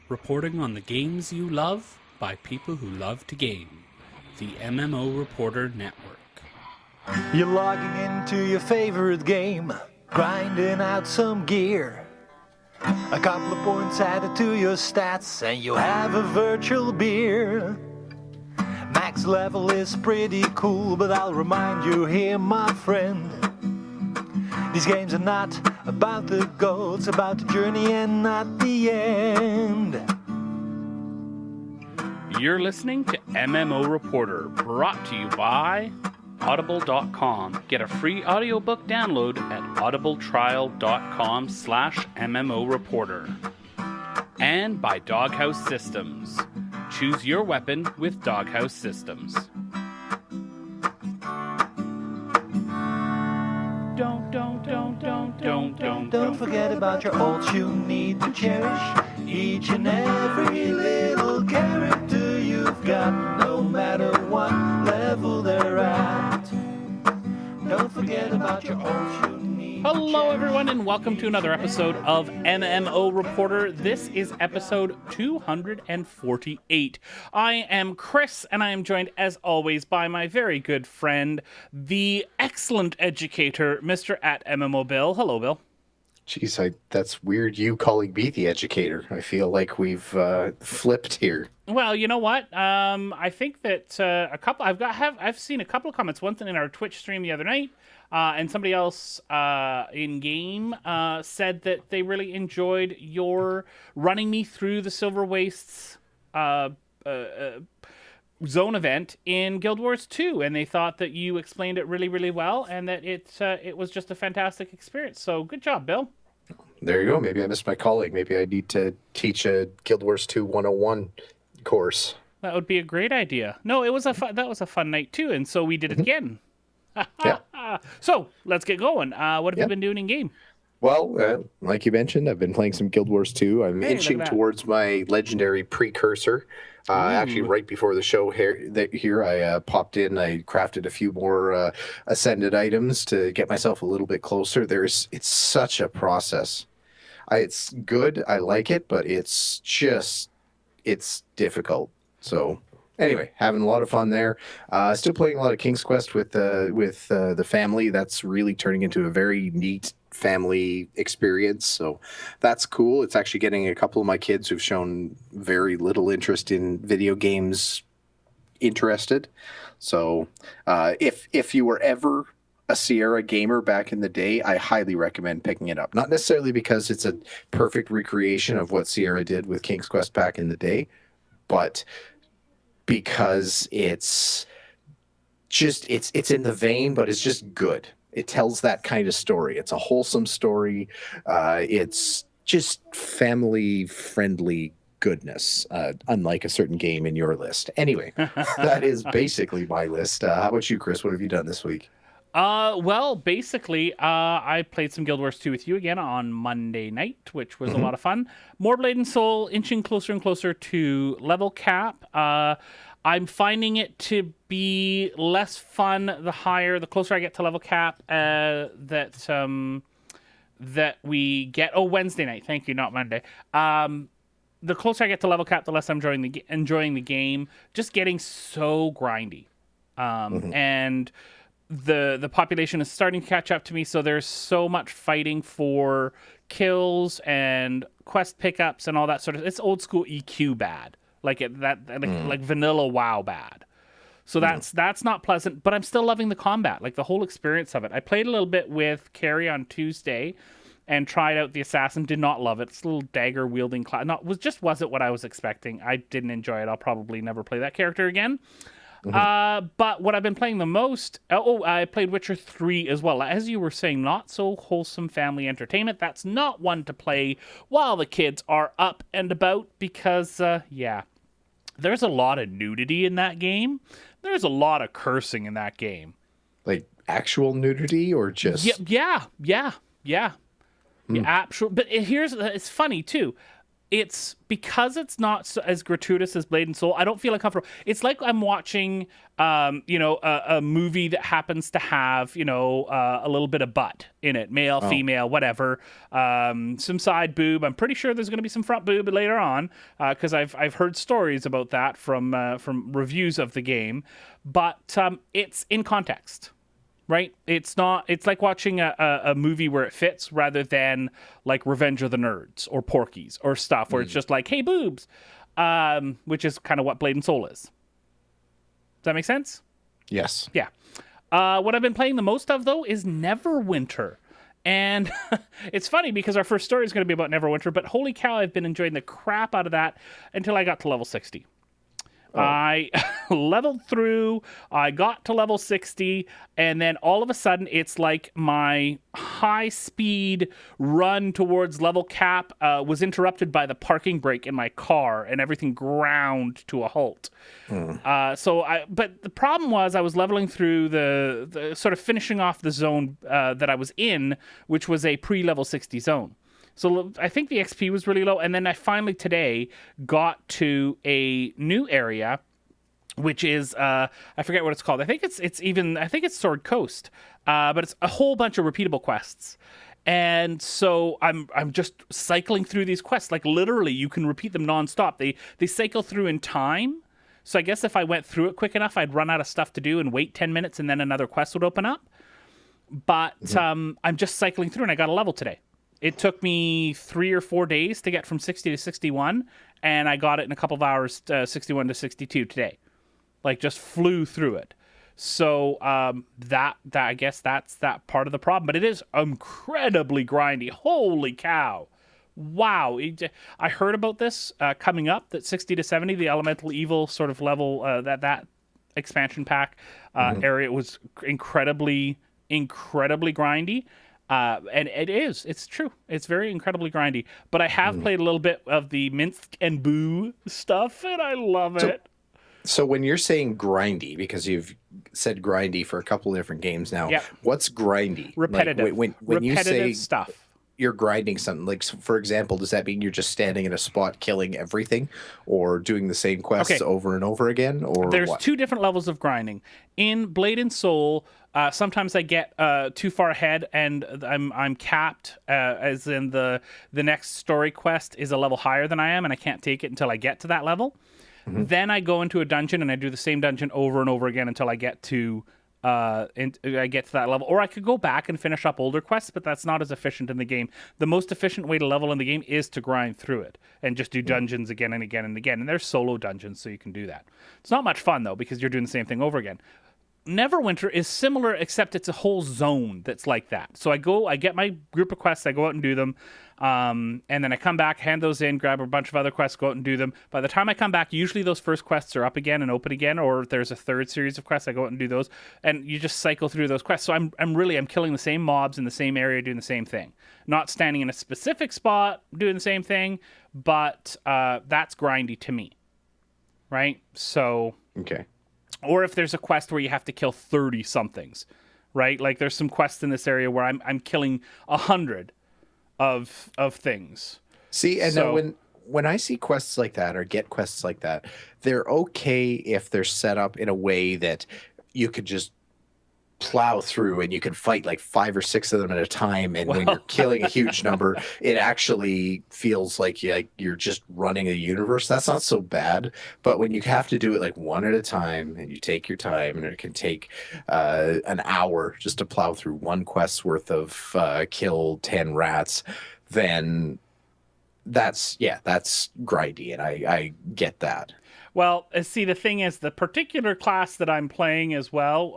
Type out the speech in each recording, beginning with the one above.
reporting on the games you love by people who love to game. The MMO Reporter Network. You're logging into your favorite game, grinding out some gear. A couple of points added to your stats, and you have a virtual beer. Max level is pretty cool, but I'll remind you here, my friend. These games are not about the goal, it's about the journey and not the end. You're listening to MMO Reporter, brought to you by Audible.com. Get a free audiobook download at audibletrial.com/MMO Reporter. And by Doghouse Systems. Choose your weapon with Doghouse Systems. Don't forget about your ults you need to cherish. Each and every little character you've got, no matter what level they're at. Don't forget about your ults you need to Hello, cherish. everyone, and welcome to another episode of MMO Reporter. This is episode 248. I am Chris, and I am joined, as always, by my very good friend, the excellent educator, Mr. at MMO Bill. Hello, Bill. Jeez, that's weird. You calling me the educator. I feel like we've flipped here. Well, you know what? I think that I've seen a couple of comments. One thing in our Twitch stream the other night, and somebody else in game said that they really enjoyed your running me through the Silver Wastes zone event in Guild Wars 2, and they thought that you explained it really, really well, and that it was just a fantastic experience. So, good job, Bill. There you go. Maybe I missed my calling. Maybe I need to teach a Guild Wars 2 101 course. That would be a great idea. No, that was a fun night too, and so we did it again. Yeah. So let's get going. What have you been doing in game? Well, like you mentioned, I've been playing some Guild Wars 2. I'm Hey, look inching at that. towards my legendary precursor. Actually, right before the show here, I popped in. I crafted a few more ascended items to get myself a little bit closer. It's such a process. It's good. I like it, but it's difficult. So anyway, having a lot of fun there. Still playing a lot of King's Quest with the family. That's really turning into a very neat family experience. So that's cool. It's actually getting a couple of my kids who've shown very little interest in video games interested. So if you were ever a Sierra gamer back in the day, I highly recommend picking it up. Not necessarily because it's a perfect recreation of what Sierra did with King's Quest back in the day, but because it's in the vein, but it's just good. It tells that kind of story. It's a wholesome story. It's just family-friendly goodness, unlike a certain game in your list. Anyway, that is basically my list. How about you, Chris? What have you done this week? Well, basically, I played some Guild Wars 2 with you again on Monday night, which was a lot of fun. More Blade and Soul, inching closer and closer to level cap. I'm finding it to be less fun the closer I get to level cap. That we get. Oh, Wednesday night. Thank you, not Monday. The closer I get to level cap, the less I'm enjoying the game. Just getting so grindy, and the population is starting to catch up to me. So there's so much fighting for kills and quest pickups and all that sort of. It's old school EQ bad. Like vanilla WoW bad. So that's not pleasant, but I'm still loving the combat, like the whole experience of it. I played a little bit with Carrie on Tuesday and tried out the assassin. Did not love it. It's a little dagger wielding class. Wasn't what I was expecting. I didn't enjoy it. I'll probably never play that character again. But what I've been playing the most, I played Witcher 3 as well. As you were saying, not so wholesome family entertainment. That's not one to play while the kids are up and about because, there's a lot of nudity in that game. There's a lot of cursing in that game. Like actual nudity or just... Yeah. Actual, but it's funny too. it's because it's not as gratuitous as Blade and Soul. I don't feel uncomfortable. It's like I'm watching, a movie that happens to have, a little bit of butt in it, male, female, whatever, some side boob. I'm pretty sure there's going to be some front boob later on, because I've heard stories about that from reviews of the game, but it's in context. Right? It's like watching a movie where it fits rather than like Revenge of the Nerds or Porky's or stuff where it's just like, hey, boobs, which is kind of what Blade and Soul is. Does that make sense? Yes. Yeah. What I've been playing the most of, though, is Neverwinter. And it's funny because our first story is going to be about Neverwinter, but holy cow, I've been enjoying the crap out of that until I got to level 60. I leveled through, I got to level 60, and then all of a sudden it's like my high-speed run towards level cap was interrupted by the parking brake in my car, and everything ground to a halt. But the problem was I was leveling through the sort of finishing off the zone that I was in, which was a pre-level 60 zone. So I think the XP was really low, and then I finally today got to a new area, which is I forget what it's called. I think it's Sword Coast, but it's a whole bunch of repeatable quests. And so I'm just cycling through these quests. Like literally, you can repeat them nonstop. They cycle through in time. So I guess if I went through it quick enough, I'd run out of stuff to do and wait 10 minutes, and then another quest would open up. But I'm just cycling through, and I got a level today. It took me 3 or 4 days to get from 60 to 61, and I got it in a couple of hours, 61 to 62 today. Like, just flew through it. So that I guess that's that part of the problem. But it is incredibly grindy. Holy cow. Wow. I heard about this coming up, that 60 to 70, the Elemental Evil sort of level, that expansion pack area was incredibly grindy. And it's true. It's very incredibly grindy. But I have played a little bit of the Minsk and Boo stuff, and I love it. So when you're saying grindy, because you've said grindy for a couple of different games now, what's grindy? Repetitive. Like, when repetitive you say stuff. You're grinding something, like, for example, does that mean you're just standing in a spot killing everything, or doing the same quests over and over again, or there's what? 2 different levels of grinding in Blade and Soul. Sometimes I get too far ahead and I'm capped, as in the next story quest is a level higher than I am, and I can't take it until I get to that level. Then I go into a dungeon and I do the same dungeon over and over again until I get to that level. Or I could go back and finish up older quests, but that's not as efficient in the game. The most efficient way to level in the game is to grind through it and just do dungeons again and again and again. And there's solo dungeons, so you can do that. It's not much fun, though, because you're doing the same thing over again. Neverwinter is similar, except it's a whole zone that's like that. So I get my group of quests, I go out and do them, and then I come back, hand those in, grab a bunch of other quests, go out and do them. By the time I come back, usually those first quests are up again and open again, or if there's a third series of quests, I go out and do those, and you just cycle through those quests. So I'm killing the same mobs in the same area, doing the same thing. Not standing in a specific spot, doing the same thing, but that's grindy to me, right? So... Okay. Or if there's a quest where you have to kill 30 somethings, right? Like there's some quests in this area where I'm killing 100 of things. See, and now when I see quests like that or get quests like that, they're okay if they're set up in a way that you could just plow through and you can fight like 5 or 6 of them at a time, and when you're killing a huge number, it actually feels like you're just running a universe. That's not so bad. But when you have to do it like one at a time, and you take your time, and it can take an hour just to plow through one quest's worth of kill 10 rats, then that's grindy, and I get that. Well, see, the thing is, the particular class that I'm playing as well,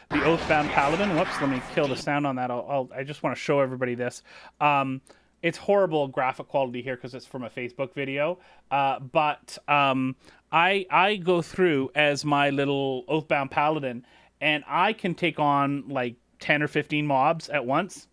the Oathbound Paladin. Whoops, let me kill the sound on that. I just want to show everybody this. It's horrible graphic quality here because it's from a Facebook video. But I go through as my little Oathbound Paladin, and I can take on like 10 or 15 mobs at once.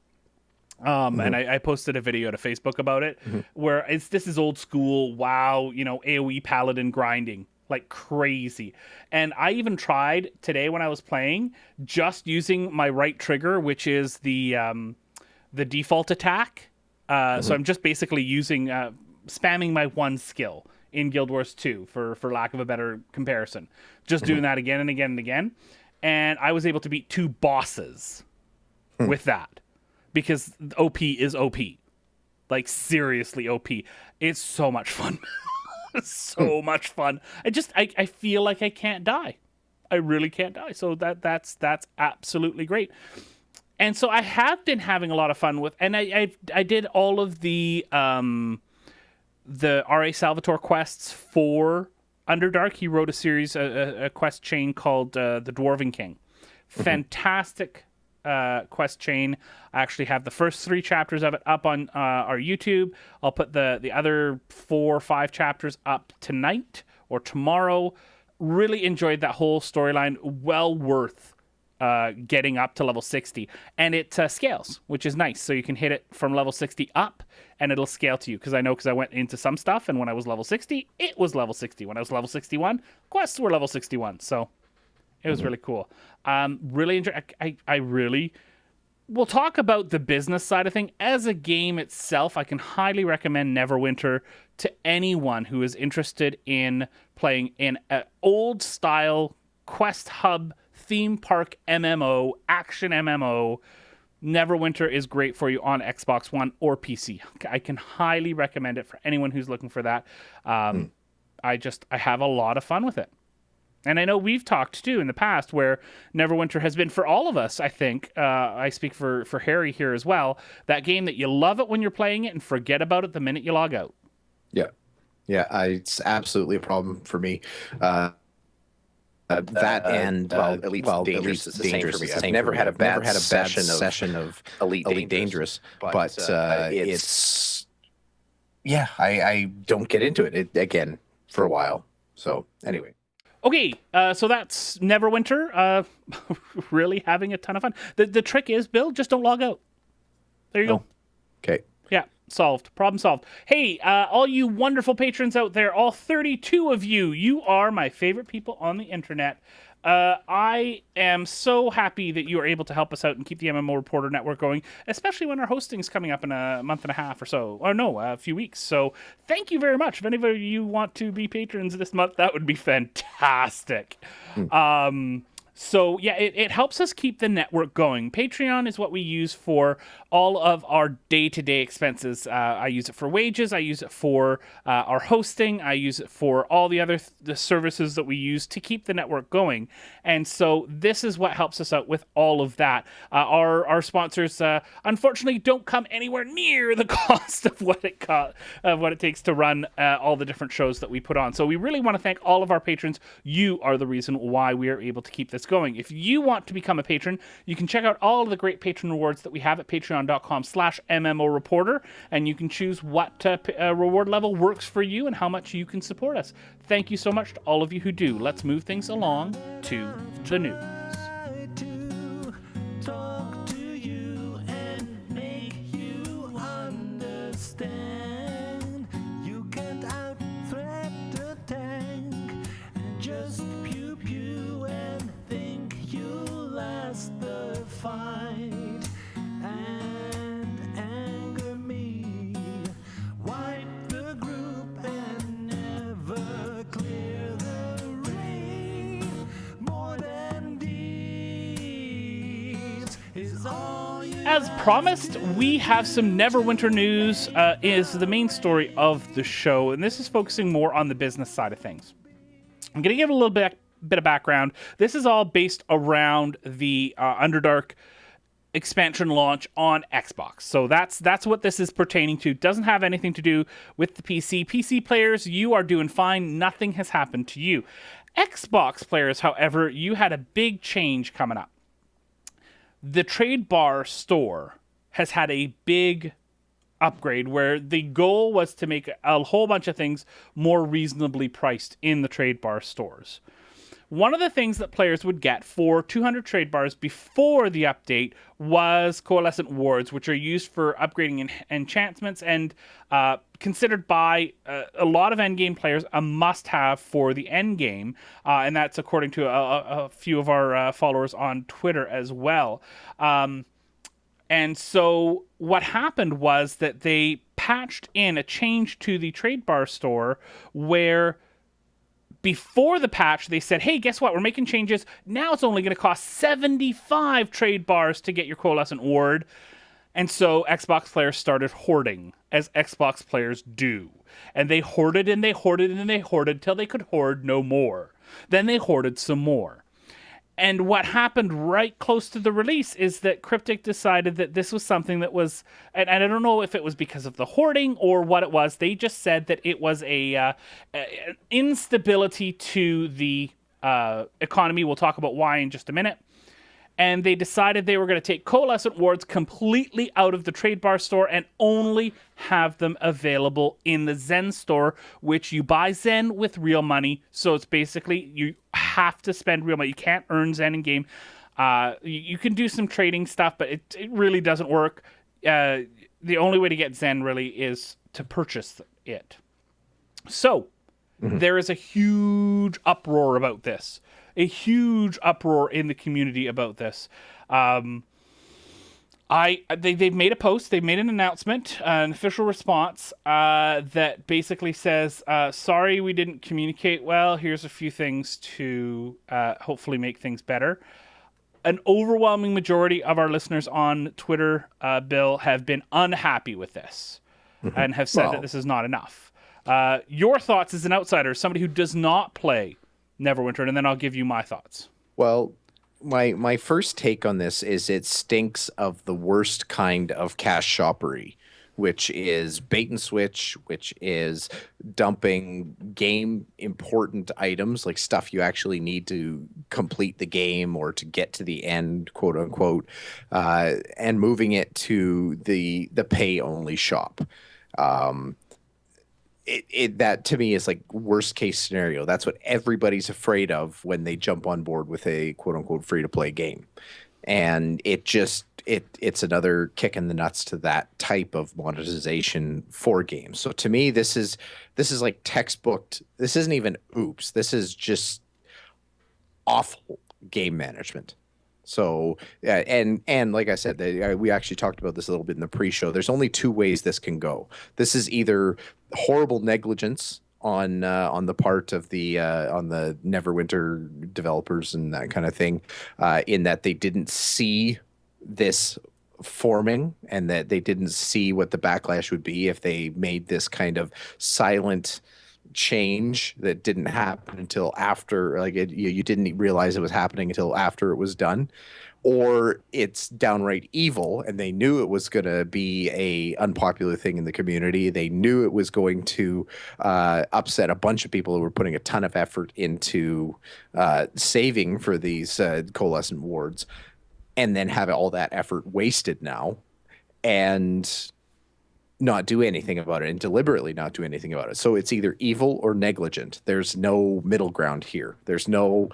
And I posted a video to Facebook about it, where this is old school, WoW, AoE paladin grinding like crazy. And I even tried today when I was playing just using my right trigger, which is the default attack. So I'm just basically using spamming my one skill in Guild Wars 2, for lack of a better comparison. Just doing that again and again and again. And I was able to beat 2 bosses with that. Because OP is OP. Like, seriously OP. It's so much fun. So much fun. I feel like I can't die. I really can't die. So that's absolutely great. And so I have been having a lot of fun with, and I did all of the R.A. Salvatore quests for Underdark. He wrote a series, a quest chain called The Dwarven King. Fantastic quest chain. I actually have the first 3 chapters of it up on our YouTube. I'll put the other 4 or 5 chapters up tonight or tomorrow. Really enjoyed that whole storyline. Well worth getting up to level 60. And it scales, which is nice. So you can hit it from level 60 up and it'll scale to you. Because I went into some stuff, and when I was level 60, it was level 60. When I was level 61, quests were level 61. So it was really cool. Really enjoy. I really. We'll talk about the business side of thing. As a game itself, I can highly recommend Neverwinter to anyone who is interested in playing in an old style quest hub theme park MMO, action MMO. Neverwinter is great for you on Xbox One or PC. I can highly recommend it for anyone who's looking for that. I have a lot of fun with it. And I know we've talked, too, in the past where Neverwinter has been for all of us, I think. I speak for Harry here as well. That game that you love it when you're playing it and forget about it the minute you log out. Yeah. Yeah, it's absolutely a problem for me. Elite Dangerous is the same for me. I've never had a bad session of Elite Dangerous, but it's... Yeah, I don't get into it again for a while. So, anyway. Okay, so that's Neverwinter. Really having a ton of fun. The trick is, Bill, just don't log out. There you go. Okay. Yeah, solved. Problem solved. Hey, all you wonderful patrons out there, all 32 of you, you are my favorite people on the internet. I am so happy that you are able to help us out and keep the MMO Reporter Network going, especially when our hosting's coming up in a month and a half or so. Or no, a few weeks. So thank you very much. If any of you want to be patrons this month, that would be fantastic. So, yeah, it helps us keep the network going. Patreon is what we use for all of our day-to-day expenses. I use it for wages. I use it for our hosting. I use it for all the other the services that we use to keep the network going. And so this is what helps us out with all of that. Our sponsors, unfortunately, don't come anywhere near the cost of what it takes to run all the different shows that we put on. So we really want to thank all of our patrons. You are the reason why we are able to keep this going. If you want to become a patron, you can check out all of the great patron rewards that we have at patreon.com/MMO Reporter, and you can choose what reward level works for you and how much you can support us. Thank you so much to all of you who do. Let's move things along to the news. As promised, we have some Neverwinter news, is the main story of the show, and this is focusing more on the business side of things. I'm going to give a little bit of background. This is all based around the Underdark expansion launch on Xbox. So that's what this is pertaining to. Doesn't have anything to do with the PC. PC players, you are doing fine. Nothing has happened to you. Xbox players, however, you had a big change coming up. The Trade Bar store has had a big upgrade where the goal was to make a whole bunch of things more reasonably priced in the Trade Bar stores. One of the things that players would get for 200 trade bars before the update was Coalescent Wards, which are used for upgrading enchantments and considered by a lot of endgame players a must-have for the endgame, and that's according to a few of our followers on Twitter as well. And so what happened was that they patched in a change to the trade bar store where before the patch, they said, hey, guess what? We're making changes. Now it's only going to cost 75 trade bars to get your coalescent ward. And so Xbox players started hoarding, as Xbox players do. And they hoarded and they hoarded and they hoarded till they could hoard no more. Then they hoarded some more. And what happened right close to the release is that Cryptic decided that this was something that was, and I don't know if it was because of the hoarding or what it was. They just said that it was an instability to the economy. We'll talk about why in just a minute. And they decided they were going to take coalescent wards completely out of the trade bar store and only have them available in the Zen store, which you buy Zen with real money. So it's basically you have to spend real money. You can't earn Zen in game. You can do some trading stuff, but it really doesn't work. The only way to get Zen really is to purchase it. So there is a huge uproar about this. A huge uproar in the community about this. They've made a post. They've made an announcement, an official response that basically says, "Sorry, we didn't communicate well. Here's a few things to hopefully make things better." An overwhelming majority of our listeners on Twitter, Bill, have been unhappy with this and have said that this is not enough. Your thoughts as an outsider, somebody who does not play Neverwinter, and then I'll give you my thoughts. Well, my first take on this is it stinks of the worst kind of cash shoppery, which is bait and switch, which is dumping game important items like stuff you actually need to complete the game or to get to the end, quote unquote, and moving it to the pay only shop. That to me is like worst case scenario. That's what everybody's afraid of when they jump on board with a quote unquote free to play game. And it's another kick in the nuts to that type of monetization for games. So to me, this is like textbook. This isn't even oops. This is just awful game management. So, and like I said, we actually talked about this a little bit in the pre-show. There's only two ways this can go. This is either horrible negligence on the part of the Neverwinter developers and that kind of thing, in that they didn't see this forming and that they didn't see what the backlash would be if they made this kind of silent change that didn't happen until after, like you didn't realize it was happening until after it was done, or it's downright evil and they knew it was going to be a unpopular thing in the community. They knew it was going to upset a bunch of people who were putting a ton of effort into saving for these coalescent wards, and then have all that effort wasted now and not do anything about it, and deliberately not do anything about it. So it's either evil or negligent. There's no middle ground here. There's no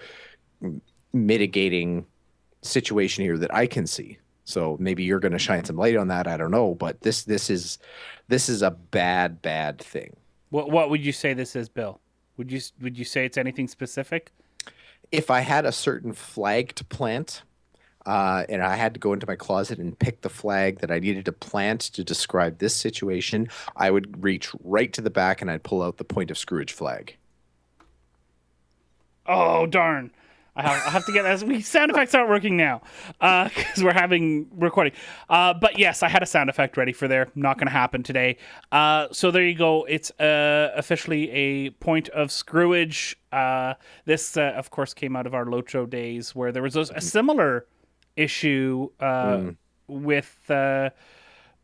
mitigating situation here that I can see. So maybe you're going to shine some light on that. I don't know, but this is a bad thing. What would you say this is, Bill? Would you say it's anything specific? If I had a certain flag to plant, and I had to go into my closet and pick the flag that I needed to plant to describe this situation, I would reach right to the back and I'd pull out the Point of Scrooge flag. Oh, darn. I have to get that. Sound effects aren't working now because we're having recording. But yes, I had a sound effect ready for there. Not going to happen today. So there you go. It's officially a Point of Scrooge. This, of course, came out of our Locho days where there was a similar issue with it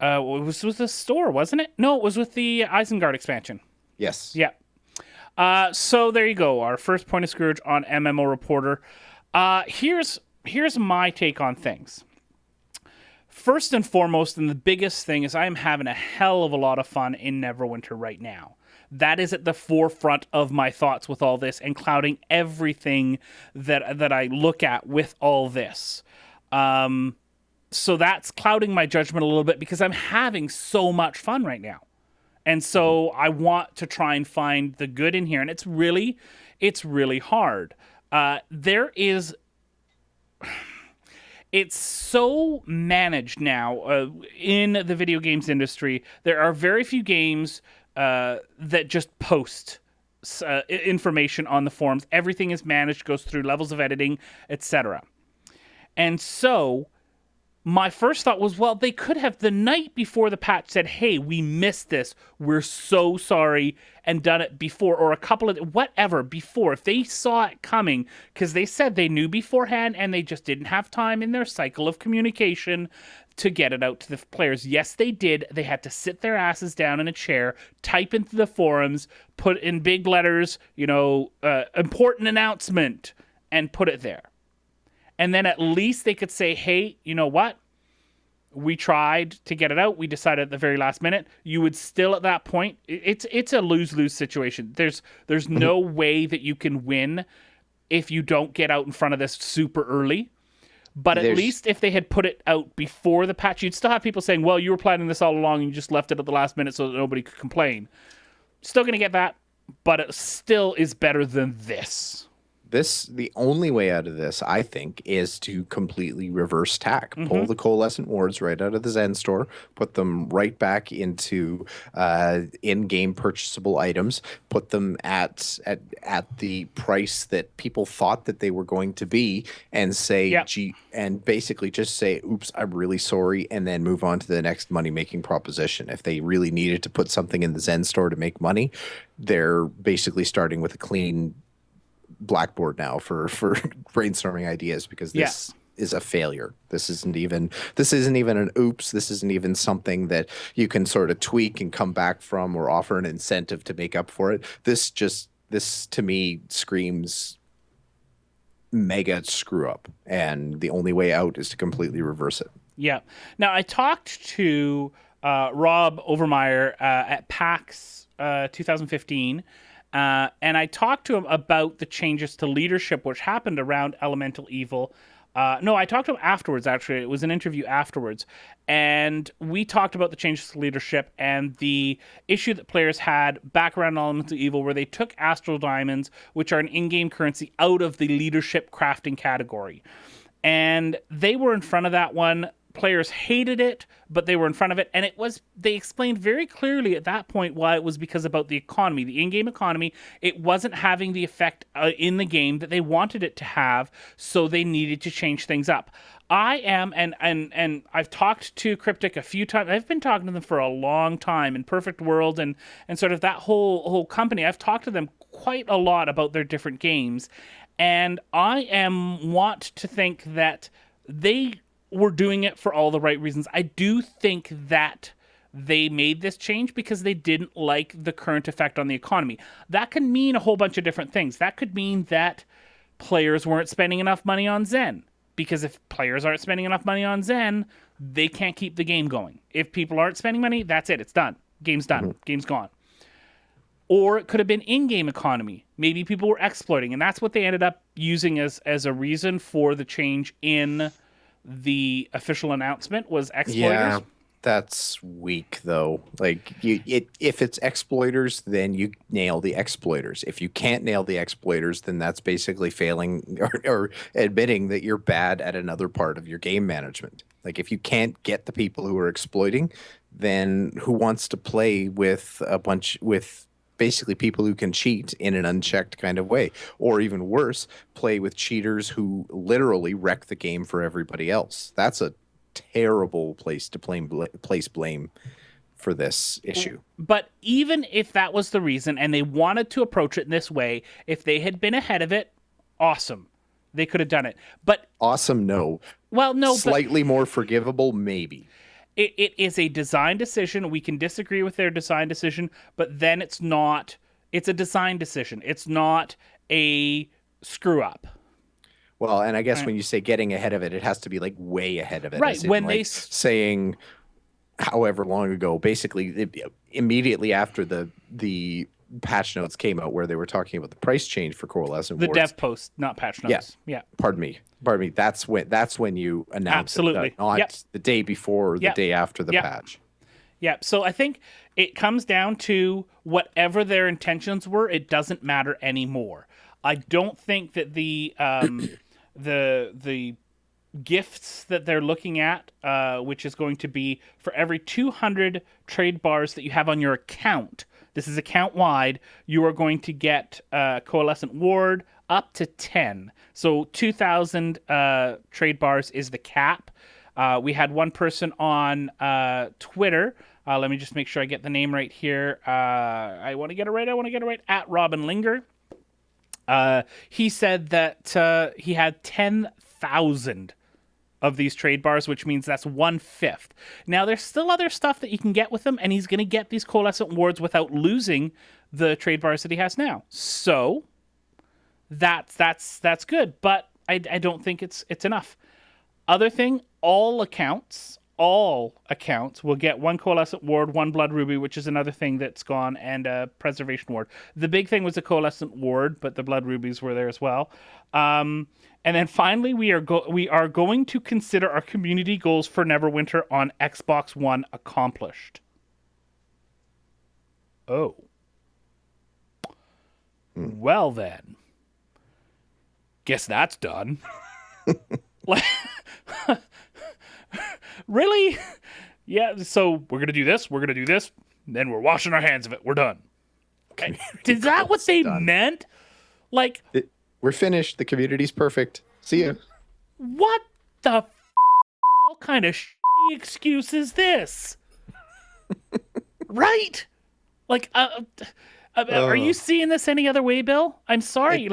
was with the store, wasn't it? No, it was with the Isengard expansion. Yes. Yeah. So there you go. Our first Point of Scrooge on MMO Reporter. Here's my take on things. First and foremost, and the biggest thing is I am having a hell of a lot of fun in Neverwinter right now. That is at the forefront of my thoughts with all this and clouding everything that I look at with all this. So that's clouding my judgment a little bit because I'm having so much fun right now. And so I want to try and find the good in here. And it's really it's so managed now in the video games industry. There are very few games that just post information on the forums. Everything is managed, goes through levels of editing, etc. And so my first thought was, well, they could have the night before the patch said, hey, we missed this. We're so sorry, and done it before, or a couple of whatever before. If they saw it coming, because they said they knew beforehand and they just didn't have time in their cycle of communication to get it out to the players. Yes, they did. They had to sit their asses down in a chair, type into the forums, put in big letters, important announcement, and put it there. And then at least they could say, hey, you know what? We tried to get it out. We decided at the very last minute. You would still at that point, it's a lose-lose situation. There's no way that you can win if you don't get out in front of this super early. But at least if they had put it out before the patch, you'd still have people saying, well, you were planning this all along and you just left it at the last minute so that nobody could complain. Still going to get that, but it still is better than this. The only way out of this, I think, is to completely reverse tack. Pull the Coalescent Wards right out of the Zen store, put them right back into in-game purchasable items, put them at the price that people thought that they were going to be, and say, gee, and basically just say, oops, I'm really sorry, and then move on to the next money-making proposition. If they really needed to put something in the Zen store to make money, they're basically starting with a clean blackboard now for brainstorming ideas, because this is a failure. This isn't even an oops. This isn't even something that you can sort of tweak and come back from or offer an incentive to make up for it. This to me screams mega screw up, and the only way out is to completely reverse it. Yeah. Now I talked to Rob Overmeyer at PAX 2015. And I talked to him about the changes to leadership which happened around Elemental Evil. No, I talked to him afterwards, actually. It was an interview afterwards. And we talked about the changes to leadership and the issue that players had back around Elemental Evil, where they took Astral Diamonds, which are an in-game currency, out of the leadership crafting category. And they were in front of that one. Players hated it, but they were in front of it, and they explained very clearly at that point why it was because about the economy, the in-game economy. It wasn't having the effect in the game that they wanted it to have, so they needed to change things up. I am, and I've talked to Cryptic a few times. I've been talking to them for a long time in Perfect World and sort of that whole company. I've talked to them quite a lot about their different games, and I want to think that they were doing it for all the right reasons. I do think that they made this change because they didn't like the current effect on the economy. That could mean a whole bunch of different things. That could mean that players weren't spending enough money on Zen, because if players aren't spending enough money on Zen, they can't keep the game going. If people aren't spending money, that's it. It's done. Game's done. Game's gone. Or it could have been in-game economy. Maybe people were exploiting, and that's what they ended up using as a reason for the change in the official announcement was exploiters. Yeah, that's weak though. Like if it's exploiters, then you nail the exploiters. If you can't nail the exploiters, then that's basically failing or admitting that you're bad at another part of your game management. Like if you can't get the people who are exploiting, then who wants to play with basically people who can cheat in an unchecked kind of way, or even worse, play with cheaters who literally wreck the game for everybody else. That's a terrible place to place blame for this issue. But even if that was the reason and they wanted to approach it in this way, if they had been ahead of it, awesome. They could have done it. But awesome, no. Well, no. Slightly more forgivable, maybe. It is a design decision. We can disagree with their design decision, but then it's a design decision. It's not a screw up. Well, and I guess when you say getting ahead of it, it has to be like way ahead of it. Right. When like saying however long ago, basically immediately after the patch notes came out where they were talking about the price change for Coalescent Wards. The dev post, not patch notes. Yeah. Pardon me. That's when you announce it, not the day before or the day after the patch. Yeah. So I think it comes down to whatever their intentions were, it doesn't matter anymore. I don't think that the gifts that they're looking at, which is going to be for every 200 trade bars that you have on your account. This is account wide. You are going to get Coalescent Ward up to 10. So 2,000 trade bars is the cap. We had one person on Twitter. Let me just make sure I get the name right here. I want to get it right. At Robin Linger. He said that he had 10,000 of these trade bars, which means that's 1/5. Now, there's still other stuff that you can get with them, and he's going to get these Coalescent Wards without losing the trade bars that he has now. So that's good, but I don't think it's enough. Other thing, all accounts will get one Coalescent Ward, one Blood Ruby, which is another thing that's gone, and a Preservation Ward. The big thing was the Coalescent Ward, but the Blood Rubies were there as well. And then finally, we are going to consider our community goals for Neverwinter on Xbox One accomplished. Oh. Well then. Guess that's done. Really? Yeah, so we're going to do this, then we're washing our hands of it. We're done. Is that what they meant? Like... We're finished. The community's perfect. See ya. What the kind of shitty excuse is this? Right? Like, are you seeing this any other way, Bill? I'm sorry.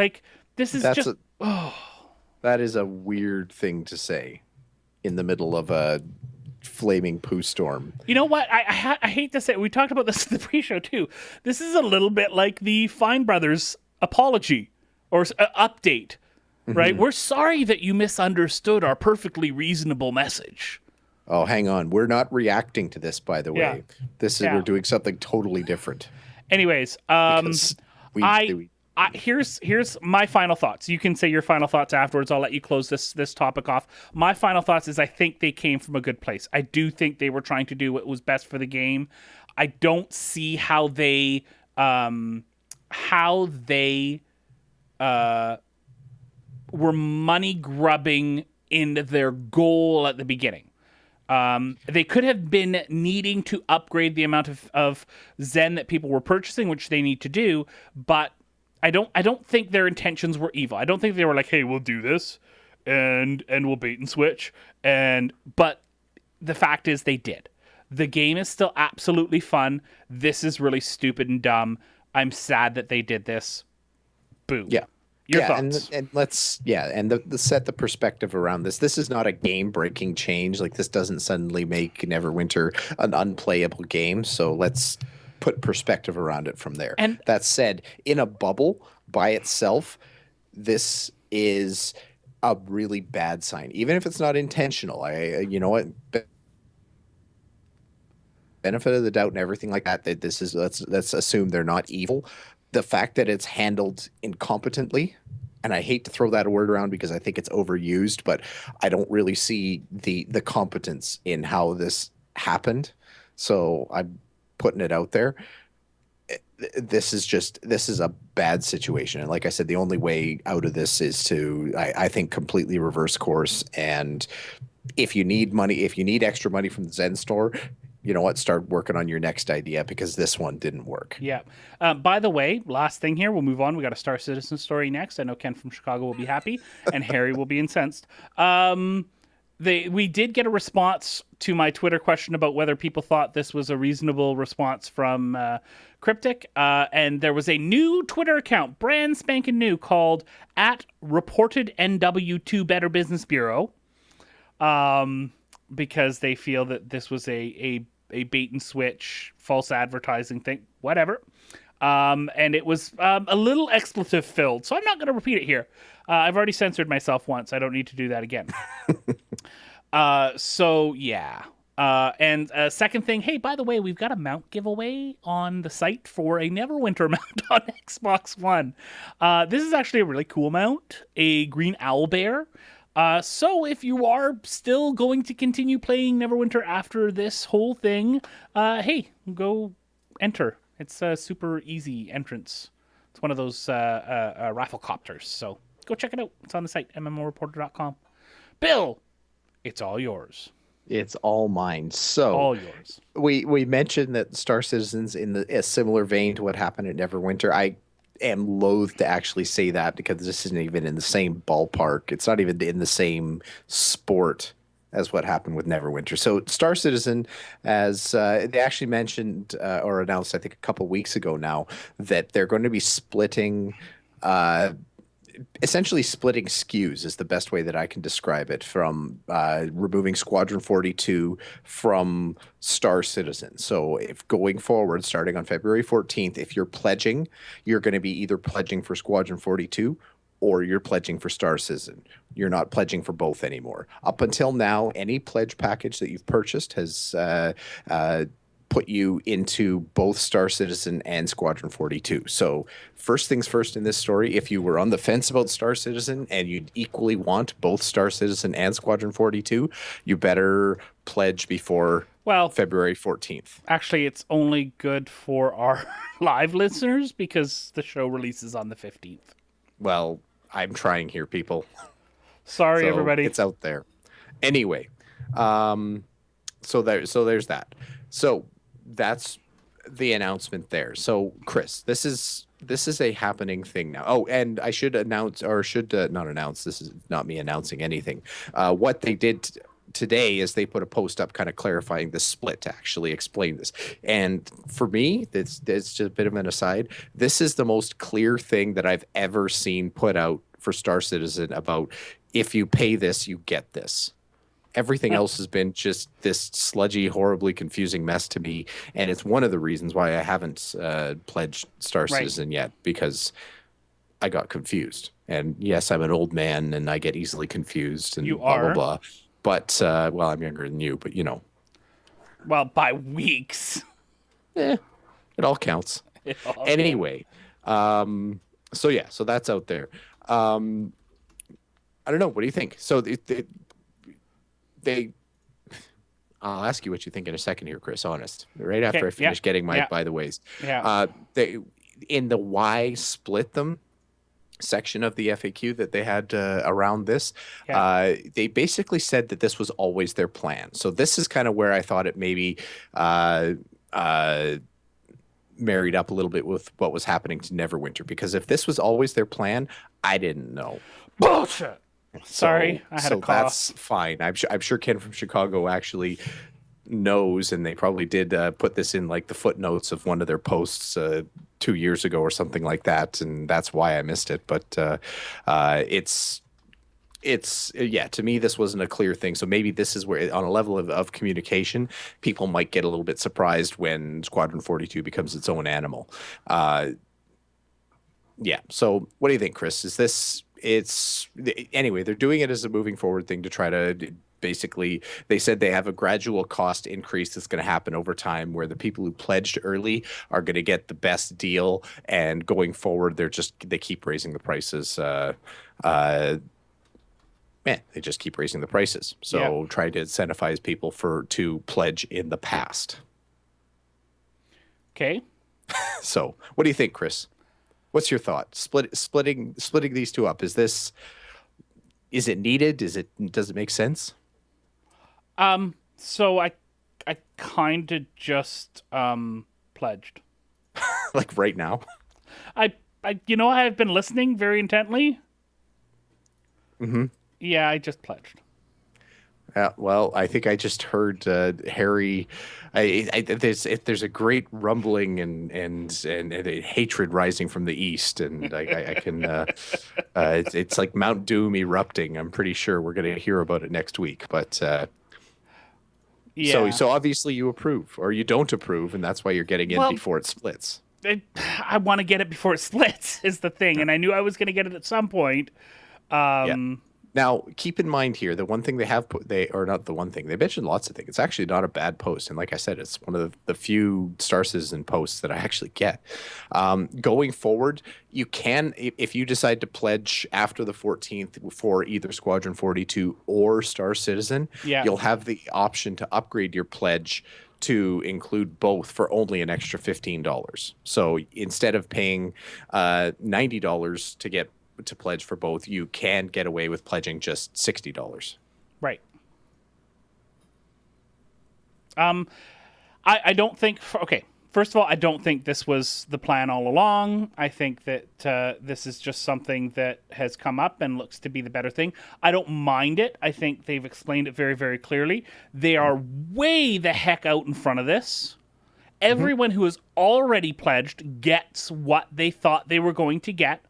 This is just... That is a weird thing to say in the middle of a flaming poo storm. You know what? I hate to say it. We talked about this in the pre-show, too. This is a little bit like the Fine Brothers apology. Or update, right? We're sorry that you misunderstood our perfectly reasonable message. Oh, hang on. We're not reacting to this, by the way. We're doing something totally different. Anyways, here's my final thoughts. You can say your final thoughts afterwards. I'll let you close this topic off. My final thoughts is I think they came from a good place. I do think they were trying to do what was best for the game. I don't see how they were money grubbing in their goal at the beginning. They could have been needing to upgrade the amount of Zen that people were purchasing, which they need to do, but I don't think their intentions were evil. I don't think they were like, hey, we'll do this and we'll bait and switch. But the fact is they did. The game is still absolutely fun. This is really stupid and dumb. I'm sad that they did this. Boo. Yeah. Your thoughts. And let's set the perspective around this. This is not a game-breaking change. Like, this doesn't suddenly make Neverwinter an unplayable game. So let's put perspective around it from there. And that said, in a bubble by itself, this is a really bad sign, even if it's not intentional. You know what? Benefit of the doubt and everything like that. That this is let's assume they're not evil. The fact that it's handled incompetently, and I hate to throw that word around because I think it's overused, but I don't really see the competence in how this happened. So I'm putting it out there. This is a bad situation. And like I said, the only way out of this is to, I think, completely reverse course. And if you need money, if you need extra money from the Zen store, you know what? Start working on your next idea because this one didn't work. Yeah. By the way, last thing here, we'll move on. We got a Star Citizen story next. I know Ken from Chicago will be happy, and Harry will be incensed. We did get a response to my Twitter question about whether people thought this was a reasonable response from Cryptic, and there was a new Twitter account, brand spanking new, called @ReportedNW2 Better Business Bureau, because they feel that this was a bait and switch, false advertising thing, whatever. And it was a little expletive filled, so I'm not going to repeat it here. I've already censored myself once. I don't need to do that again. So yeah. And second thing, hey, by the way, we've got a mount giveaway on the site for a Neverwinter mount on Xbox One. This is actually a really cool mount, a green owl bear. So if you are still going to continue playing Neverwinter after this whole thing, hey, go enter. It's a super easy entrance. It's one of those rafflecopters. So go check it out. It's on the site, MMOReporter.com. Bill, It's all yours. It's all mine. So All yours. we mentioned that Star Citizen's in a similar vein to what happened at Neverwinter. I am loath to actually say that because this isn't even in the same ballpark. It's not even in the same sport as what happened with Neverwinter. So Star Citizen, as they actually mentioned or announced, I think a couple weeks ago now, that they're going to be splitting. Essentially splitting SKUs is the best way that I can describe it, from removing Squadron 42 from Star Citizen. So if going forward, starting on February 14th, if you're pledging, you're going to be either pledging for Squadron 42 or you're pledging for Star Citizen. You're not pledging for both anymore. Up until now, any pledge package that you've purchased has put you into both Star Citizen and Squadron 42. So, first things first in this story, if you were on the fence about Star Citizen and you equally want both Star Citizen and Squadron 42, you better pledge before February 14th. Actually, it's only good for our live listeners because the show releases on the 15th. Well, I'm trying here, people. Sorry, so everybody. It's out there. Anyway, so there's that. So that's the announcement there. So Chris, this is a happening thing now. Oh, and I should announce, or should not announce, this is not me announcing anything. What they did today is they put a post up kind of clarifying the split to actually explain this. And for me, it's just a bit of an aside. This is the most clear thing that I've ever seen put out for Star Citizen about, if you pay this, you get this. Everything else has been just this sludgy, horribly confusing mess to me. And it's one of the reasons why I haven't pledged Star Citizen yet, because I got confused. And yes, I'm an old man and I get easily confused and blah, blah. But, well, I'm younger than you, but you know. Well, by weeks. It all counts. Anyway, so yeah, so that's out there. I don't know. What do you think? So I'll ask you what you think in a second here, Chris, honest. Right after I finish getting my by the ways. Yeah. They, in the why split them section of the FAQ that they had around this, they basically said that this was always their plan. So this is kind of where I thought it maybe married up a little bit with what was happening to Neverwinter, because if this was always their plan, I didn't know. Bullshit. Sorry, I had a cough. That's fine. I'm sure Ken from Chicago actually knows, and they probably did put this in like the footnotes of one of their posts 2 years ago or something like that, and that's why I missed it. But it's to me, this wasn't a clear thing. So maybe this is where, on a level of communication, people might get a little bit surprised when Squadron 42 becomes its own animal. So what do you think, Chris? Is this, anyway, they're doing it as a moving forward thing to try to basically, they said they have a gradual cost increase that's going to happen over time, where the people who pledged early are going to get the best deal, and going forward they keep raising the prices. They just keep raising the prices. So try to incentivize people to pledge in the past. Okay. So what do you think, Chris? What's your thought? Splitting these two up. Is it needed? Does it make sense? So I kind of just pledged. Like right now? I I've been listening very intently. Mm-hmm. Yeah, I just pledged. Well, I think I just heard Harry. There's a great rumbling and hatred rising from the east, and I can. It's like Mount Doom erupting. I'm pretty sure we're going to hear about it next week. But so obviously you approve, or you don't approve, and that's why you're getting in before it splits. I want to get it before it splits is the thing, and I knew I was going to get it at some point. Now, keep in mind here, the one thing they have they mentioned lots of things. It's actually not a bad post. And like I said, it's one of the few Star Citizen posts that I actually get. Going forward, you can, if you decide to pledge after the 14th for either Squadron 42 or Star Citizen, you'll have the option to upgrade your pledge to include both for only an extra $15. So instead of paying $90 to pledge for both, you can get away with pledging just $60. Right. I don't think. Okay, first of all, I don't think this was the plan all along. I think that this is just something that has come up and looks to be the better thing. I don't mind it. I think they've explained it very, very clearly. They are way the heck out in front of this. Everyone who has already pledged gets what they thought they were going to get,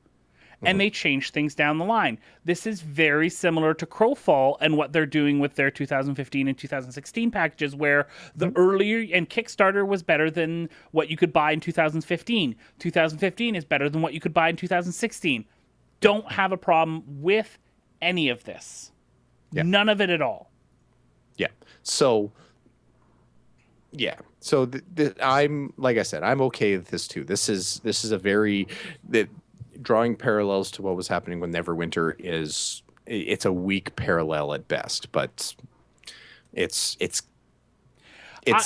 and they change things down the line. This is very similar to Crowfall and what they're doing with their 2015 and 2016 packages, where the earlier and Kickstarter was better than what you could buy in 2015. 2015 is better than what you could buy in 2016. Don't have a problem with any of this. Yeah. None of it at all. Yeah. So, yeah. So I'm, like I said, I'm okay with this too. This is a very, drawing parallels to what was happening with Neverwinter it's a weak parallel at best, but it's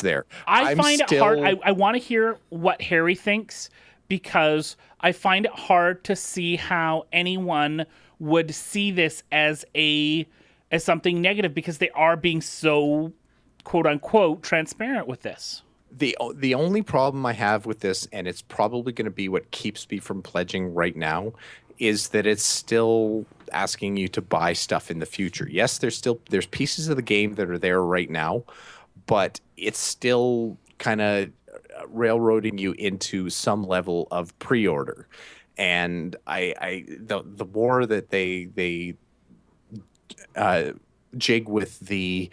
there. I find it hard. I want to hear what Harry thinks, because I find it hard to see how anyone would see this as something negative, because they are being so quote unquote transparent with this. The only problem I have with this, and it's probably going to be what keeps me from pledging right now, is that it's still asking you to buy stuff in the future. Yes, there's pieces of the game that are there right now, but it's still kind of railroading you into some level of pre-order. And the more that they jig with the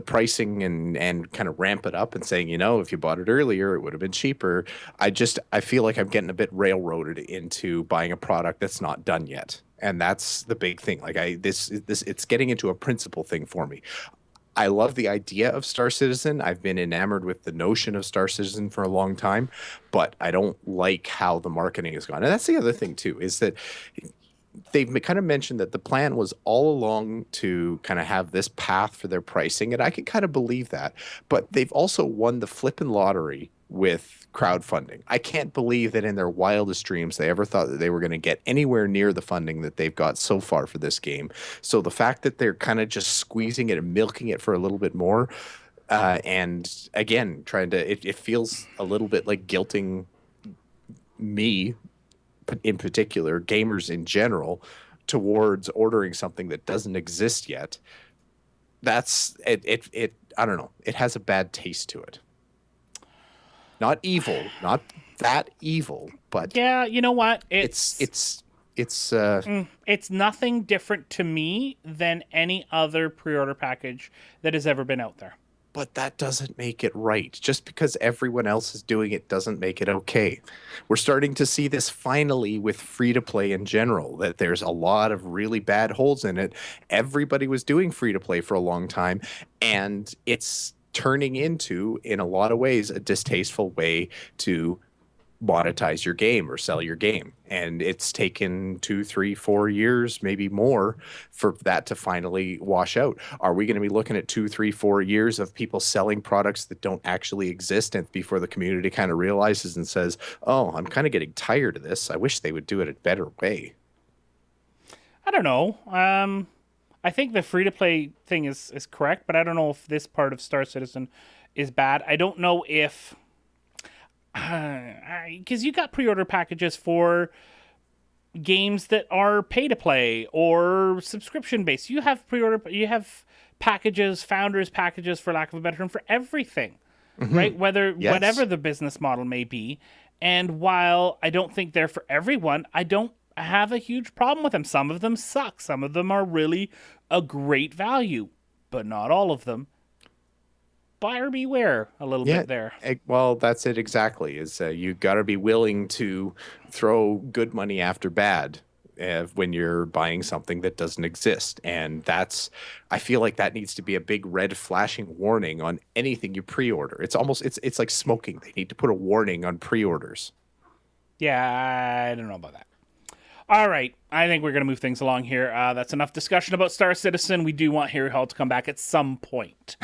pricing and kind of ramp it up and saying, if you bought it earlier, it would have been cheaper. I feel like I'm getting a bit railroaded into buying a product that's not done yet. And that's the big thing. Like it's getting into a principle thing for me. I love the idea of Star Citizen. I've been enamored with the notion of Star Citizen for a long time, but I don't like how the marketing has gone. And that's the other thing too, is that they've kind of mentioned that the plan was all along to kind of have this path for their pricing, and I can kind of believe that. But they've also won the flippin' lottery with crowdfunding. I can't believe that in their wildest dreams they ever thought that they were going to get anywhere near the funding that they've got so far for this game. So the fact that they're kind of just squeezing it and milking it for a little bit more, and again, trying to, it feels a little bit like guilting me, in particular, gamers in general, towards ordering something that doesn't exist yet. That's it. I don't know. It has a bad taste to it. Not evil, not that evil, but yeah, you know what? It's nothing different to me than any other pre-order package that has ever been out there. But that doesn't make it right. Just because everyone else is doing it doesn't make it okay. We're starting to see this finally with free-to-play in general, that there's a lot of really bad holes in it. Everybody was doing free-to-play for a long time, and it's turning into, in a lot of ways, a distasteful way to monetize your game or sell your game. And it's taken 2, 3, 4 years, maybe more, for that to finally wash out. Are we going to be looking at 2, 3, 4 years of people selling products that don't actually exist, and before the community kind of realizes and says, oh, I'm kind of getting tired of this, I wish they would do it a better way? I don't know. I think the free-to-play thing is correct, but I don't know if this part of Star Citizen is bad. I don't know if... because you got pre-order packages for games that are pay-to-play or subscription-based. You have packages, founders packages, for lack of a better term, for everything, right? Whatever the business model may be. And while I don't think they're for everyone, I don't have a huge problem with them. Some of them suck. Some of them are really a great value, but not all of them. Buyer beware a little bit there. Well, that's it exactly. Is you got to be willing to throw good money after bad when you're buying something that doesn't exist. And I feel like that needs to be a big red flashing warning on anything you pre-order. It's like smoking. They need to put a warning on pre-orders. Yeah, I don't know about that. All right, I think we're going to move things along here. That's enough discussion about Star Citizen. We do want Harry Hall to come back at some point.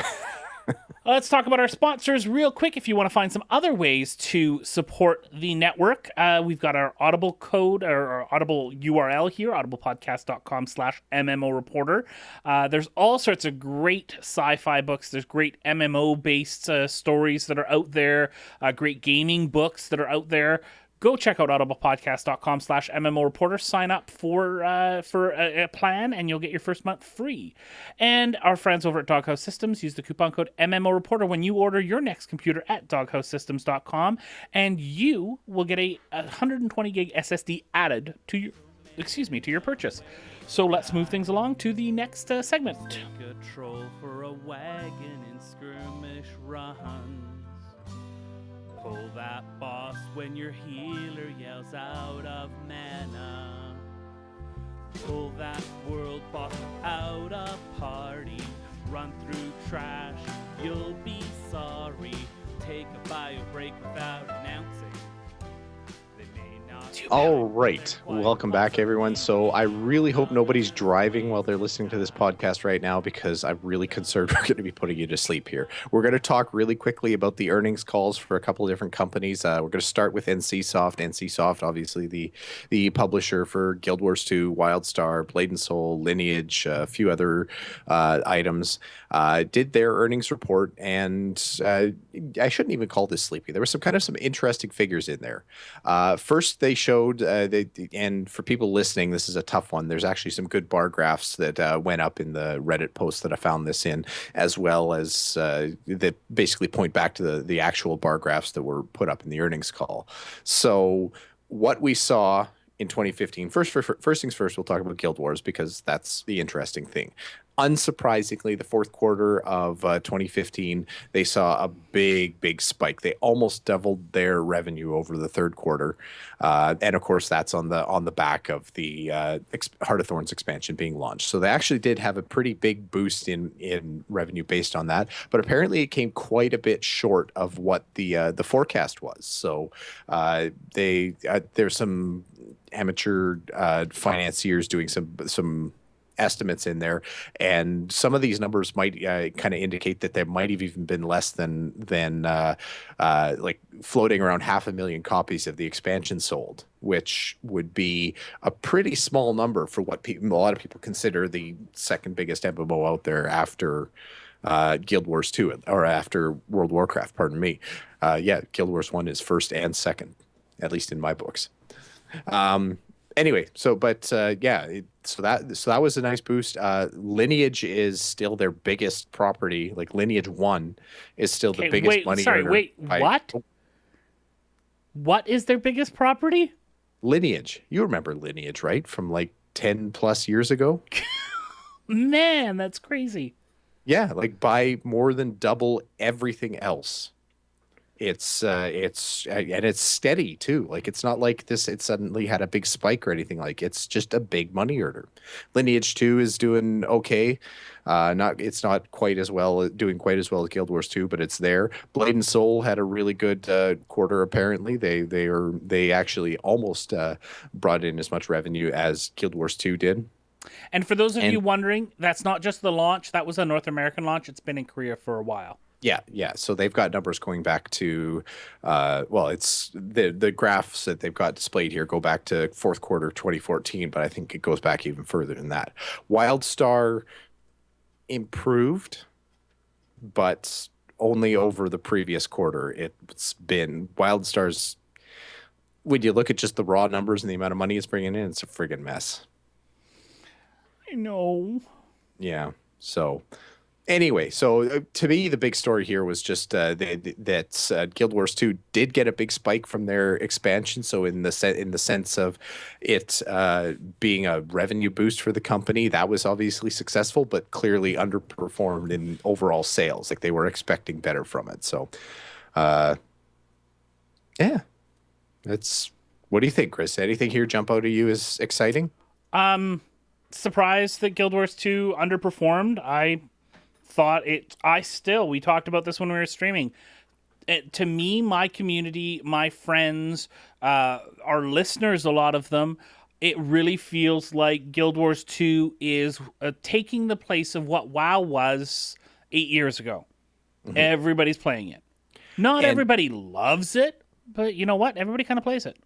Let's talk about our sponsors real quick. If you want to find some other ways to support the network, we've got our Audible code or our Audible URL here, audiblepodcast.com/MMO Reporter. There's all sorts of great sci-fi books. There's great MMO-based stories that are out there, great gaming books that are out there. Go check out audiblepodcast.com/MMO Reporter. Sign up for a plan, and you'll get your first month free. And our friends over at Doghouse Systems, use the coupon code MMO Reporter when you order your next computer at doghousesystems.com, and you will get a 120 gig SSD added to your purchase. So let's move things along to the next segment. Take a troll for a wagon in skirmish runs. Pull that boss when your healer yells out of mana. Pull that world boss out of party. Run through trash, you'll be sorry. Take a bio break without announcing. They may not. All right. Welcome back, everyone. So I really hope nobody's driving while they're listening to this podcast right now, because I'm really concerned we're going to be putting you to sleep here. We're going to talk really quickly about the earnings calls for a couple of different companies. We're going to start with NCSoft. NCSoft, obviously the publisher for Guild Wars 2, WildStar, Blade and Soul, Lineage, a few other items, did their earnings report, and I shouldn't even call this sleepy. There were some interesting figures in there. First, they showed, and for people listening, this is a tough one. There's actually some good bar graphs that went up in the Reddit post that I found this in, as well as that basically point back to the actual bar graphs that were put up in the earnings call. So what we saw in 2015, first things first, we'll talk about Guild Wars, because that's the interesting thing. Unsurprisingly, the fourth quarter of 2015, they saw a big spike. They almost doubled their revenue over the third quarter, and of course, that's on the back of the Heart of Thorns expansion being launched. So they actually did have a pretty big boost in revenue based on that. But apparently, it came quite a bit short of what the forecast was. So there's some amateur financiers doing some estimates in there, and some of these numbers might kind of indicate that there might have even been less than like floating around 500,000 copies of the expansion sold, which would be a pretty small number for what a lot of people consider the second biggest MMO out there after Guild Wars 2, or after World of Warcraft, pardon me. Guild Wars 1 is first and second, at least in my books. Anyway, so that was a nice boost. Lineage is still their biggest property. Like Lineage 1 is still the biggest money earner. What? What is their biggest property? Lineage. You remember Lineage, right? From like 10 plus years ago? Man, that's crazy. Yeah, like by more than double everything else. It's steady too. Like it's not like it suddenly had a big spike or anything. Like it's just a big money earner. Lineage 2 is doing okay. It's not doing quite as well as Guild Wars 2, but it's there. Blade and Soul had a really good quarter. Apparently, they actually almost brought in as much revenue as Guild Wars 2 did. And for those of you wondering, that's not just the launch. That was a North American launch. It's been in Korea for a while. Yeah. So they've got numbers going back to, it's the graphs that they've got displayed here go back to fourth quarter 2014, but I think it goes back even further than that. WildStar improved, but only over the previous quarter. It's been WildStar's, when you look at just the raw numbers and the amount of money it's bringing in, it's a friggin' mess. I know. Yeah. So anyway, so to me, the big story here was just that Guild Wars 2 did get a big spike from their expansion. So in the sense of it being a revenue boost for the company, that was obviously successful, but clearly underperformed in overall sales. Like they were expecting better from it. So, yeah, that's. What do you think, Chris? Anything here jump out at you as exciting? Surprised that Guild Wars 2 underperformed. I thought we talked about this when we were streaming. To me, my community, my friends, our listeners, a lot of them, it really feels like Guild Wars 2 is taking the place of what WoW was 8 years ago. Everybody's playing it. Not And- everybody loves it, but you know what? Everybody kind of plays it.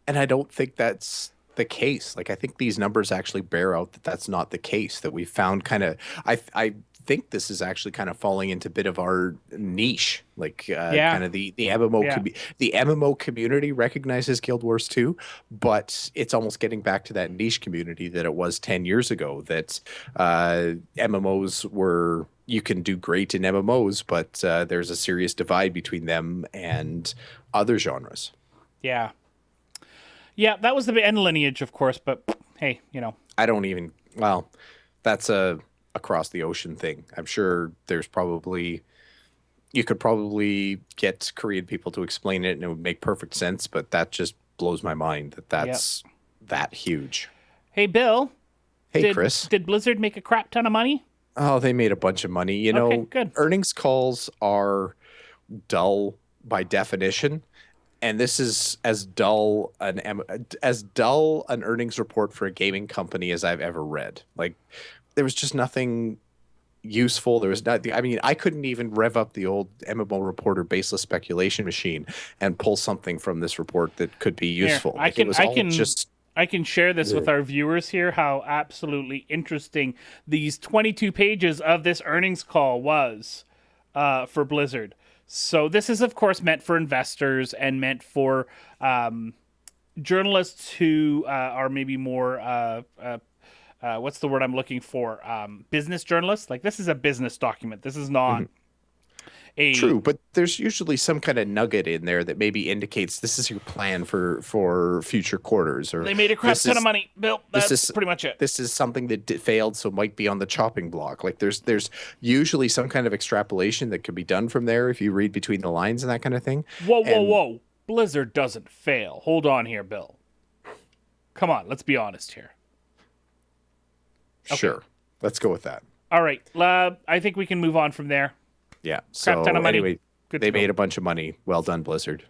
And I don't think that's the case. Like, I think these numbers actually bear out that that's not the case, that we found kind of, I think this is actually kind of falling into a bit of our niche, like kind of the MMO, the MMO community recognizes Guild Wars 2, but it's almost getting back to that niche community that it was 10 years ago, that MMOs were, you can do great in MMOs, but there's a serious divide between them and other genres. Yeah. Yeah, that was the end lineage, of course, but hey, you know. I don't even, well, that's a across the ocean thing. I'm sure there's probably, you could probably get Korean people to explain it and it would make perfect sense, but that just blows my mind that that's that huge. Hey, Bill. Hey, Chris. Did Blizzard make a crap ton of money? Oh, they made a bunch of money. You know, good. Earnings calls are dull by definition. And this is as dull an earnings report for a gaming company as I've ever read. Like, there was just nothing useful. There was not. I mean, I couldn't even rev up the old MMO Reporter baseless speculation machine and pull something from this report that could be useful. Here, I can share this with our viewers here. How absolutely interesting these 22 pages of this earnings call was for Blizzard. So this is, of course, meant for investors and meant for journalists who are maybe more, what's the word I'm looking for? Business journalists. Like, this is a business document. This is not a... True, but there's usually some kind of nugget in there that maybe indicates this is your plan for future quarters. Or they made a crap ton of money, Bill. That's pretty much it. This is something that failed, so might be on the chopping block. Like, there's usually some kind of extrapolation that could be done from there if you read between the lines and that kind of thing. Whoa. Blizzard doesn't fail. Hold on here, Bill. Come on, let's be honest here. Okay. Sure. Let's go with that. All right. I think we can move on from there. Yeah. Crap ton of money. Anyway, they made a bunch of money. Well done, Blizzard.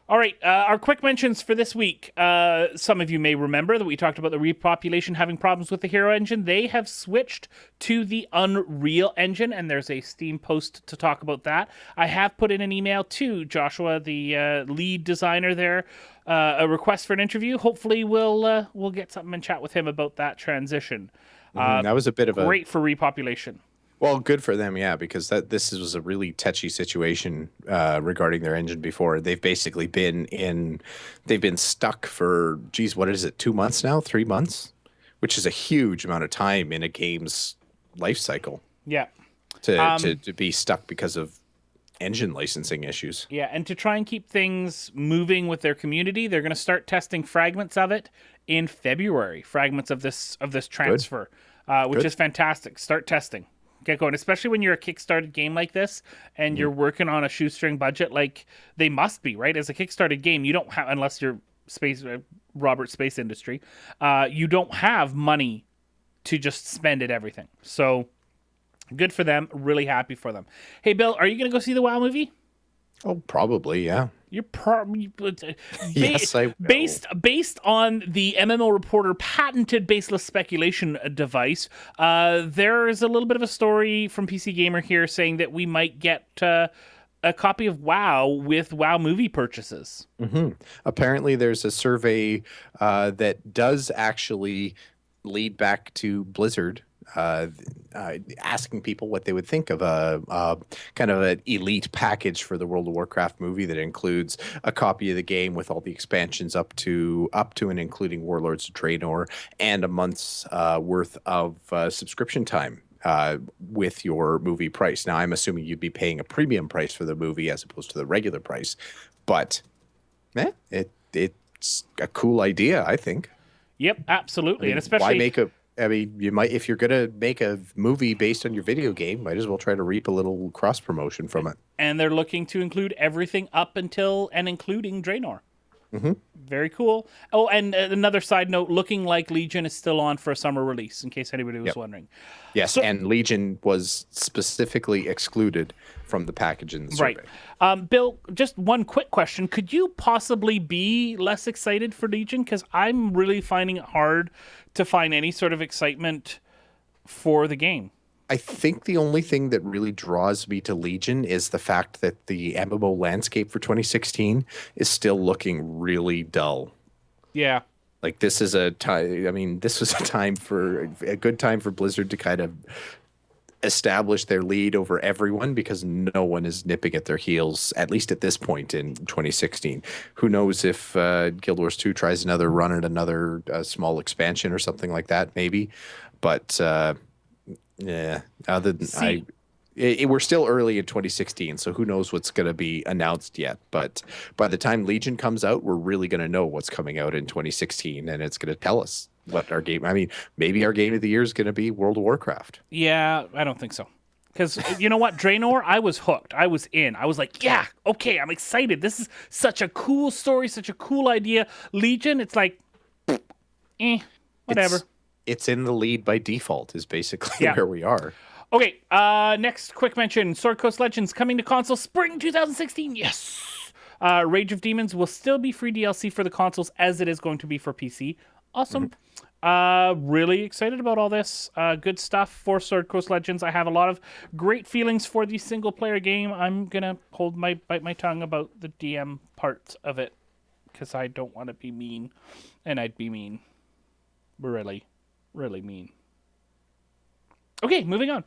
All right. Our quick mentions for this week. Some of you may remember that we talked about the repopulation having problems with the Hero engine. They have switched to the Unreal engine, and there's a Steam post to talk about that. I have put in an email to Joshua, the lead designer there, a request for an interview. Hopefully we'll get something and chat with him about that transition. That was a bit of great for repopulation. Well, good for them, yeah, because this was a really touchy situation regarding their engine before. They've basically been stuck for, what is it, 2 months now, 3 months, which is a huge amount of time in a game's life cycle. Yeah, to be stuck because of engine licensing issues. Yeah, and to try and keep things moving with their community, they're going to start testing fragments of it in February. Fragments of this transfer, which is fantastic. Start testing. Get going, especially when you're a Kickstarted game like this and you're working on a shoestring budget, like they must be, right? As a Kickstarted game, you don't have, unless you're Robert Space Industry, you don't have money to just spend it everything. So good for them. Really happy for them. Hey, Bill, are you going to go see the WoW movie? Oh, probably, yeah. You're probably yes, I will. Based on the MMO Reporter patented baseless speculation device. There is a little bit of a story from PC Gamer here saying that we might get a copy of WoW with WoW movie purchases. Mm-hmm. Apparently, there's a survey that does actually lead back to Blizzard. Asking people what they would think of a kind of an elite package for the World of Warcraft movie that includes a copy of the game with all the expansions up to and including Warlords of Draenor and a month's worth of subscription time with your movie price. Now, I'm assuming you'd be paying a premium price for the movie as opposed to the regular price, but it's a cool idea, I think. Yep, absolutely, and especially you might, if you're going to make a movie based on your video game, might as well try to reap a little cross promotion from it. And they're looking to include everything up until and including Draenor. Mm-hmm. Very cool. Oh, and another side note, looking like Legion is still on for a summer release, in case anybody was wondering. Yes, and Legion was specifically excluded from the package in the survey. Right. Bill, just one quick question. Could you possibly be less excited for Legion? Because I'm really finding it hard to find any sort of excitement for the game. I think the only thing that really draws me to Legion is the fact that the MMO landscape for 2016 is still looking really dull. Yeah. Like this is a time. I mean, this was a good time for Blizzard to kind of establish their lead over everyone because no one is nipping at their heels, at least at this point in 2016. Who knows if Guild Wars 2 tries another run at another small expansion or something like that, maybe. But yeah, other than we're still early in 2016, so who knows what's going to be announced yet. But by the time Legion comes out, we're really going to know what's coming out in 2016, and it's going to tell us what our game. I mean, maybe our game of the year is going to be World of Warcraft. Yeah, I don't think so. Because you know what, Draenor, I was hooked. I was in. I was like, yeah, okay, I'm excited. This is such a cool story, such a cool idea. Legion, it's like, whatever. It's in the lead by default is basically where we are. Okay, next quick mention. Sword Coast Legends coming to console spring 2016. Yes! Rage of Demons will still be free DLC for the consoles as it is going to be for PC. Awesome. Really excited about all this. Good stuff for Sword Coast Legends. I have a lot of great feelings for the single-player game. I'm going to bite my tongue about the DM parts of it because I don't want to be mean. And I'd be mean. Really, really mean. Okay, moving on.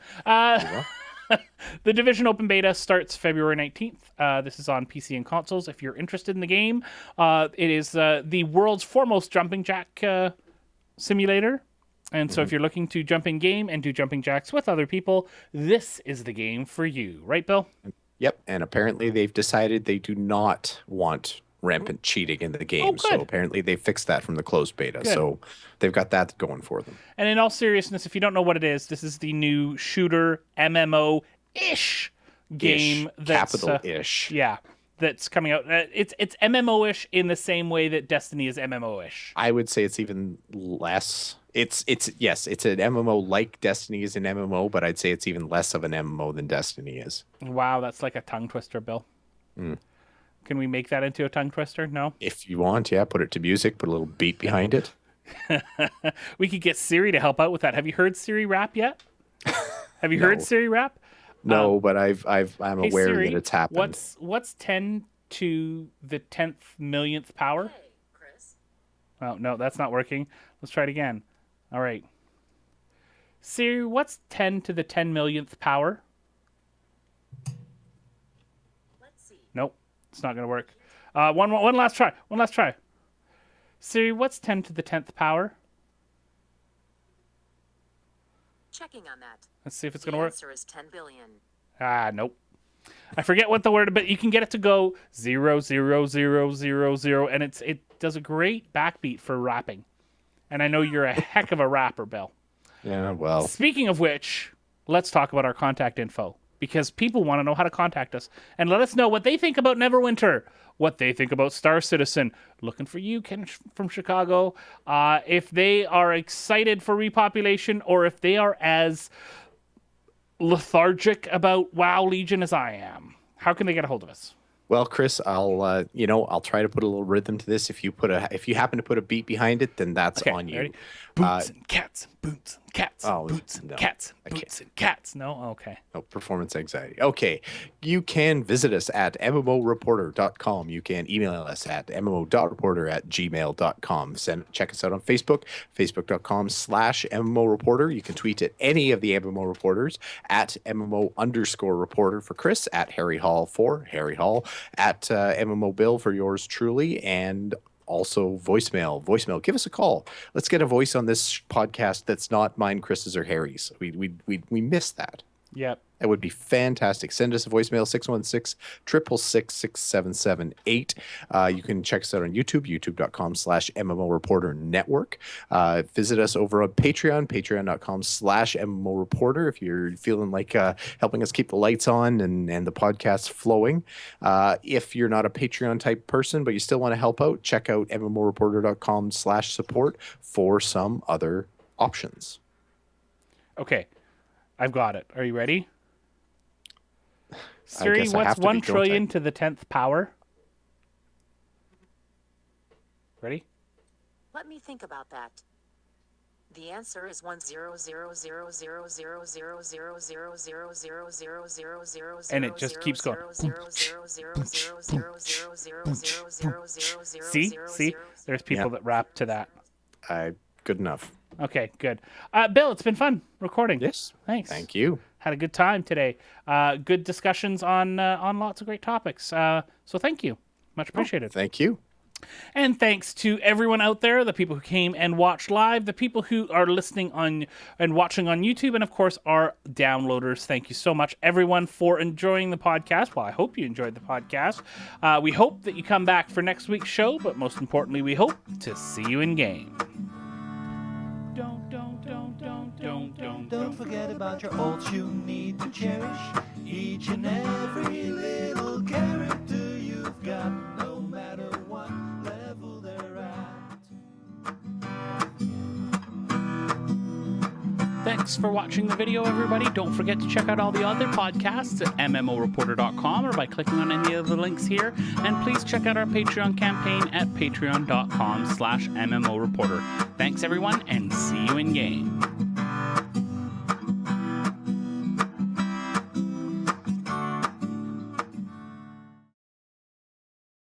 The Division Open Beta starts February 19th. This is on PC and consoles. If you're interested in the game, it is the world's foremost jumping jack simulator. And so if you're looking to jump in game and do jumping jacks with other people, this is the game for you. Right, Bill? Yep, and apparently they've decided they do not want rampant cheating in the game. So apparently they fixed that from the closed beta. Good. So they've got that going for them. And in all seriousness, if you don't know what it is, this is the new shooter MMO-ish game. Capital-ish. Yeah, that's coming out. It's MMO-ish in the same way that Destiny is MMO-ish. I would say it's even less. It's an MMO like Destiny is an MMO, but I'd say it's even less of an MMO than Destiny is. Wow, that's like a tongue twister, Bill. Can we make that into a tongue twister? No? If you want, yeah. Put it to music. Put a little beat behind it. We could get Siri to help out with that. Have you heard Siri rap yet? Have you heard Siri rap? No, but I'm hey, aware Siri, that it's happened. What's 10 to the 10th millionth power? Hey, Chris. Oh, no, that's not working. Let's try it again. All right. Siri, what's 10 to the 10 millionth power? Let's see. Nope. It's not going to work. One last try. One last try. Siri, what's 10 to the 10th power? Checking on that. Let's see if it's going to work. The answer is 10 billion. Nope. I forget what the word, but you can get it to go 0, 0, 0, 0, 0, and it does a great backbeat for rapping. And I know you're a heck of a rapper, Bill. Yeah, well. Speaking of which, let's talk about our contact info. Because people want to know how to contact us. And let us know what they think about Neverwinter, what they think about Star Citizen. Looking for you, Ken from Chicago. If they are excited for repopulation or if they are as lethargic about WoW Legion as I am. How can they get a hold of us? Well, Chris, I'll try to put a little rhythm to this. If you happen to put a beat behind it, then that's on you. Ready? Boots and cats, boots and cats, Oh, boots and no. cats, boots and cats. No? Okay. No, performance anxiety. Okay. You can visit us at MMOreporter.com. You can email us at MMO.reporter@gmail.com. Check us out on Facebook, Facebook.com/MMOreporter. You can tweet at any of the MMO reporters at MMO_reporter for Chris, at Harry Hall for Harry Hall, at MMO Bill for yours truly, and also voicemail. Give us a call. Let's get a voice on this podcast that's not mine, Chris's, or Harry's. We miss that. Yep. That would be fantastic. Send us a voicemail, 616-666-6778. You can check us out on YouTube, youtube.com/MMO Reporter Network. Visit us over on Patreon, patreon.com/MMO Reporter. If you're feeling like helping us keep the lights on and the podcast flowing. If you're not a Patreon type person, but you still want to help out, check out MMOReporter.com/support for some other options. Okay. I've got it. Are you ready? Siri, guess I what's have to be, 1 don't trillion I? to the 10th power? Ready? Let me think about that. The answer is 100000000000000000000000000000000000000000000000000000000000000000000000000000000000000000000000000000000000000000000000000000000000000000000000000000000000000000000000000000000000000000000000000000000000000000000000000000000000000000000000000000000000000000000000000000000000000000000000000000000000000000000000000000000000000000000000000 See? There's people Yep. that rap to that. Good enough. Okay, good. Bill, it's been fun recording. Yes. Thanks. Thank you. Had a good time today. Good discussions on lots of great topics. So thank you. Much appreciated. Thank you. And thanks to everyone out there, the people who came and watched live, the people who are listening on and watching on YouTube, and of course our downloaders. Thank you so much, everyone, for enjoying the podcast. Well, I hope you enjoyed the podcast. We hope that you come back for next week's show, but most importantly, we hope to see you in game. Don't forget about your ults you need to cherish. Each and every little character you've got, no matter what level they're at. Thanks for watching the video, everybody. Don't forget to check out all the other podcasts at MMOReporter.com or by clicking on any of the links here. And please check out our Patreon campaign at patreon.com/MMOReporter. Thanks, everyone, and see you in game.